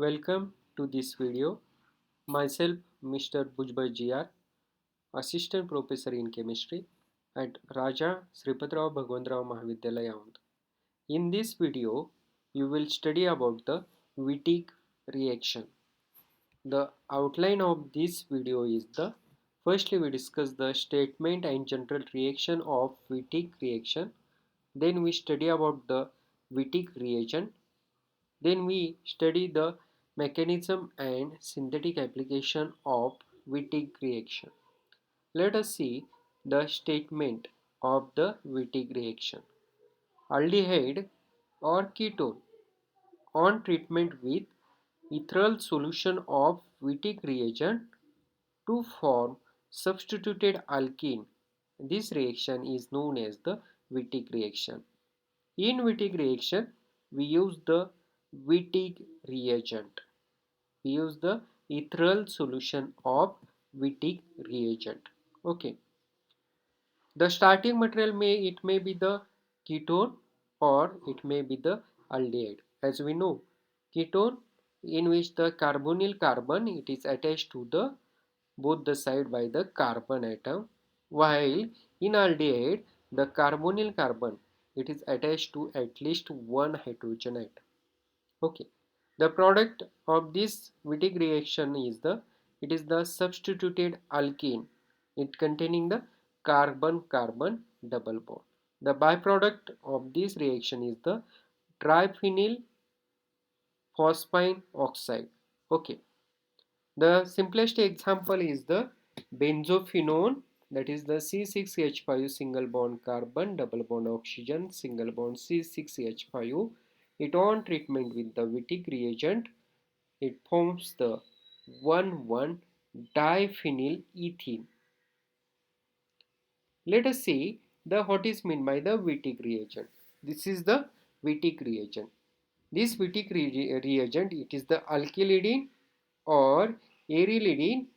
Welcome to this video. Myself, Mr. Bhujbhai GR, Assistant Professor in Chemistry at Raja Sripatrao Bhagwantrao Mahavidyalaya. In this video, you will study about the Wittig reaction. The outline of this video is the firstly we discuss the statement and general reaction of Wittig reaction. Then we study about the Wittig reagent. Then we study the mechanism and synthetic application of Wittig reaction. Let us see the statement of the Wittig reaction. Aldehyde or ketone on treatment with ethereal solution of Wittig reagent to form substituted alkene. This reaction is known as the Wittig reaction. In Wittig reaction, we use the Wittig reagent. We use the ethereal solution of Wittig reagent. Okay. The starting material may be the ketone or it may be the aldehyde. As we know, ketone in which the carbonyl carbon it is attached to the both the side by the carbon atom, while in aldehyde the carbonyl carbon it is attached to at least one hydrogen atom. Okay. The product of this Wittig reaction is the substituted alkene. It containing the carbon-carbon double bond. The byproduct of this reaction is the triphenyl phosphine oxide. Okay. The simplest example is the benzophenone, that is the C6H5 single bond carbon double bond oxygen single bond C6H5. It on treatment with the Wittig reagent it forms the 1,1-diphenyl ethene. Let us see the what is meant by the Wittig reagent. This is the Wittig reagent. This Wittig reagent it is the alkylidene or arylidine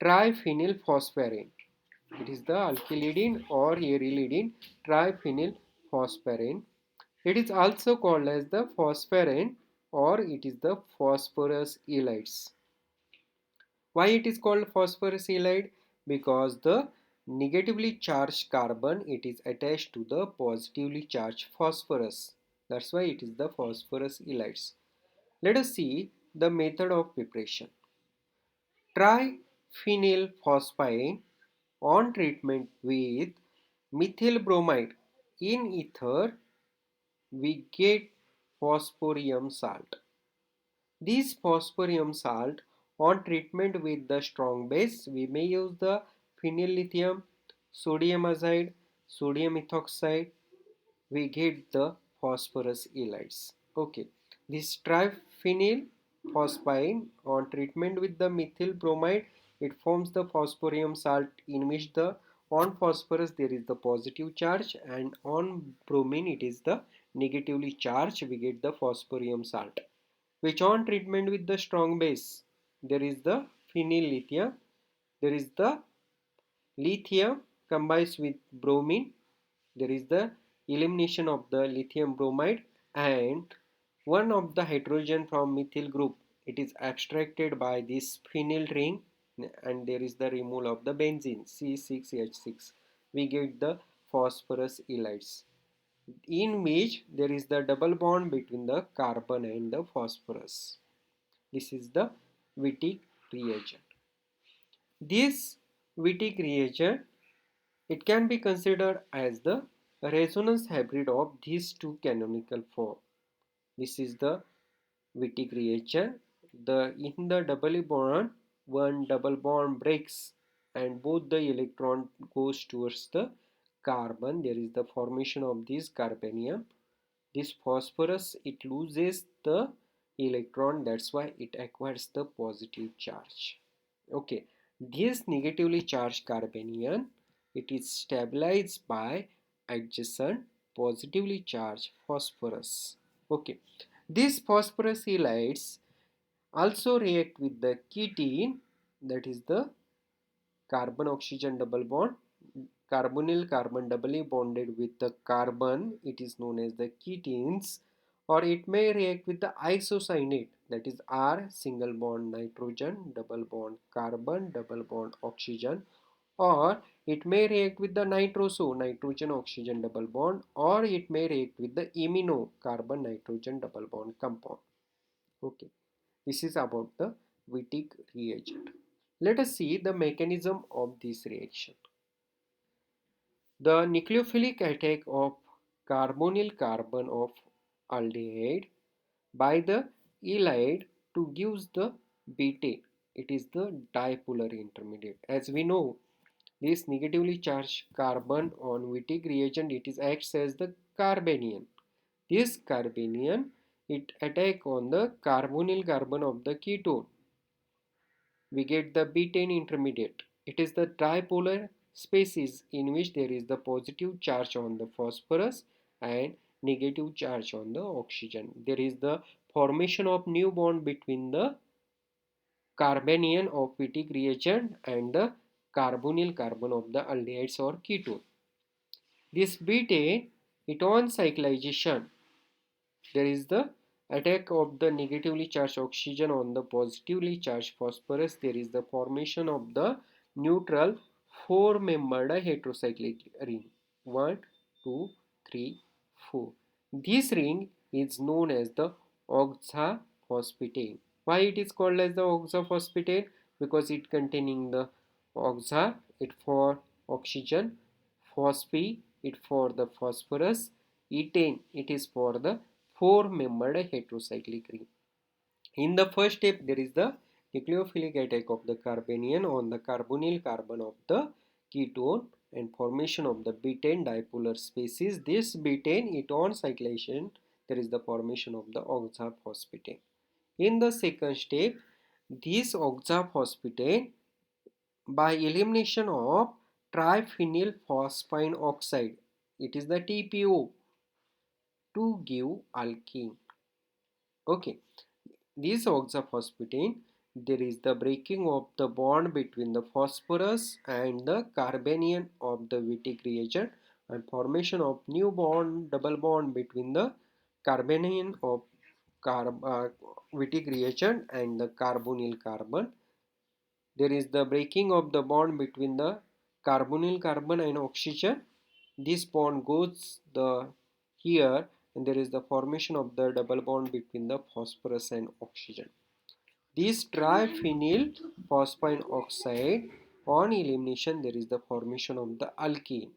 triphenyl phospharine. It is the alkylidene or arylidine triphenyl phospharine. It is also called as the phospharine or it is the phosphorus ylides. Why it is called phosphorus halide? Because the negatively charged carbon it is attached to the positively charged phosphorus. That's why it is the phosphorus halides. Let us see the method of preparation. Triphenyl phosphine on treatment with methyl bromide in ether we get phosphorium salt. This phosphorium salt on treatment with the strong base, we may use the phenyllithium, sodium azide, sodium ethoxide, we get the phosphorus ylides. Okay, this triphenyl phosphine on treatment with the methyl bromide, it forms the phosphorium salt in which the on phosphorus there is the positive charge and on bromine it is the negatively charged, we get the phosphorium salt which on treatment with the strong base there is the phenyllithium, there is the lithium combines with bromine, there is the elimination of the lithium bromide and one of the hydrogen from methyl group it is abstracted by this phenyl ring and there is the removal of the benzene C6H6, we get the phosphorus ylides in which there is the double bond between the carbon and the phosphorus. This is the Wittig reagent. This Wittig reagent it can be considered as the resonance hybrid of these two canonical form. This is the Wittig reagent. In the double bond one double bond breaks and both the electron goes towards the carbon. There is the formation of this carbanium. This phosphorus it loses the electron, that's why it acquires the positive charge. Okay, this negatively charged carbanium it is stabilized by adjacent positively charged phosphorus. Okay, these phosphorus halides also react with the ketene, that is the carbon oxygen double bond, carbonyl carbon doubly bonded with the carbon, it is known as the ketenes or it may react with the isocyanate, that is R single bond nitrogen, double bond carbon, double bond oxygen, or it may react with the nitroso, nitrogen oxygen double bond, or it may react with the imino, carbon nitrogen double bond compound. Okay, this is about the Wittig reagent. Let us see the mechanism of this reaction. The nucleophilic attack of carbonyl carbon of aldehyde by the ylide to gives the beta. It is the dipolar intermediate. As we know, this negatively charged carbon on Wittig reagent, it is acts as the carbanion. This carbanion, it attack on the carbonyl carbon of the ketone. We get the betaine intermediate. It is the tripolar species in which there is the positive charge on the phosphorus and negative charge on the oxygen. There is the formation of new bond between the carbanion of Wittig reagent and the carbonyl carbon of the aldehydes or ketone. This betaine, ketone cyclization, there is the attack of the negatively charged oxygen on the positively charged phosphorus. There is the formation of the neutral four-membered heterocyclic ring. 1, 2, 3, 4. This ring is known as the oxaphosphetane. Why it is called as the oxaphosphetane? Because it containing the oxa, it for oxygen, phosphine, it for the phosphorus, ethane, it is for the four-membered heterocyclic ring. In the first step, there is the nucleophilic attack of the carbanion on the carbonyl carbon of the ketone and formation of the betaine dipolar species. This betaine ketone cyclization, there is the formation of the oxaphosphetane. In the second step, this oxaphosphetane by elimination of triphenyl phosphine oxide, it is the TPO, to give alkene. Okay, this oxaphosphetane, there is the breaking of the bond between the phosphorus and the carbanion of the Wittig reagent and formation of new bond, double bond between the carbanion of Wittig reagent and the carbonyl carbon. There is the breaking of the bond between the carbonyl carbon and oxygen. This bond goes here, and there is the formation of the double bond between the phosphorus and oxygen. This triphenyl phosphine oxide, on elimination, there is the formation of the alkene.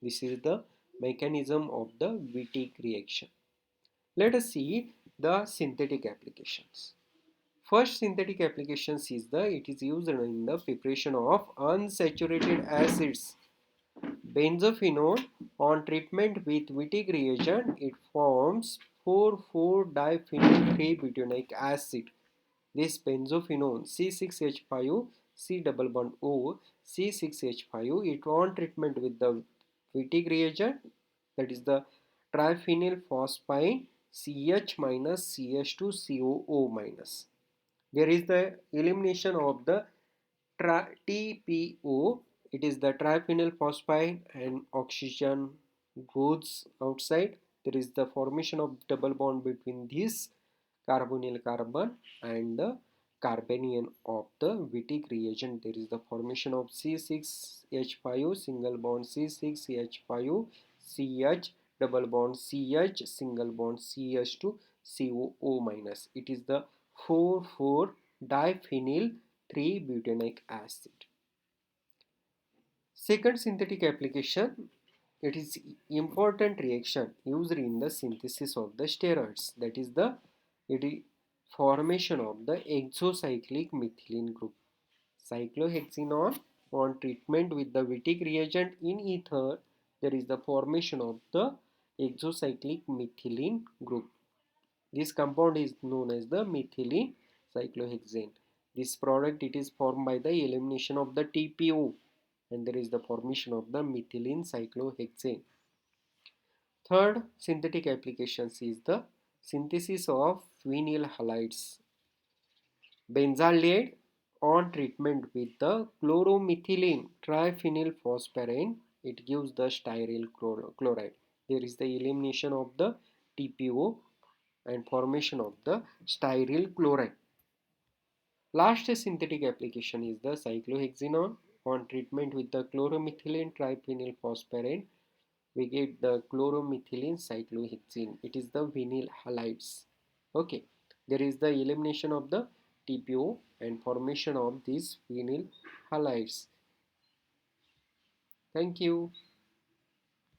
This is the mechanism of the Wittig reaction. Let us see the synthetic applications. First synthetic applications is it is used in the preparation of unsaturated acids. Benzophenone, on treatment with Wittig reagent, it forms 4,4-diphenyl-3-butanoic acid. This benzophenone C6H5 C double bond O C6H5, it on treatment with the Wittig reagent, that is the triphenyl phosphine CH minus CH2 COO minus. There is the elimination of the TPO, it is the triphenyl phosphine and oxygen goes outside. There is the formation of double bond between this carbonyl carbon and the carbanion of the Wittig reagent. There is the formation of C6H5 single bond C6H5 CH double bond CH single bond CH2 COO minus. It is the 4,4-diphenyl 3-butanoic acid. Second synthetic application, it is important reaction used in the synthesis of the steroids, that is the formation of the exocyclic methylene group. Cyclohexanone, on treatment with the Wittig reagent in ether, there is the formation of the exocyclic methylene group. This compound is known as the methylene cyclohexane. This product, it is formed by the elimination of the TPO, and there is the formation of the methylene cyclohexane. Third synthetic applications is the synthesis of phenyl halides. Benzaldehyde, on treatment with the chloromethylene triphenylphosphorane, it gives the styrene chloride. There is the elimination of the TPO and formation of the styrene chloride. Last synthetic application is the cyclohexanone. On treatment with the chloromethylene triphenyl phosphorane, we get the chloromethylene cyclohexene. It is the vinyl halides. Okay, there is the elimination of the TPO and formation of these vinyl halides. Thank you.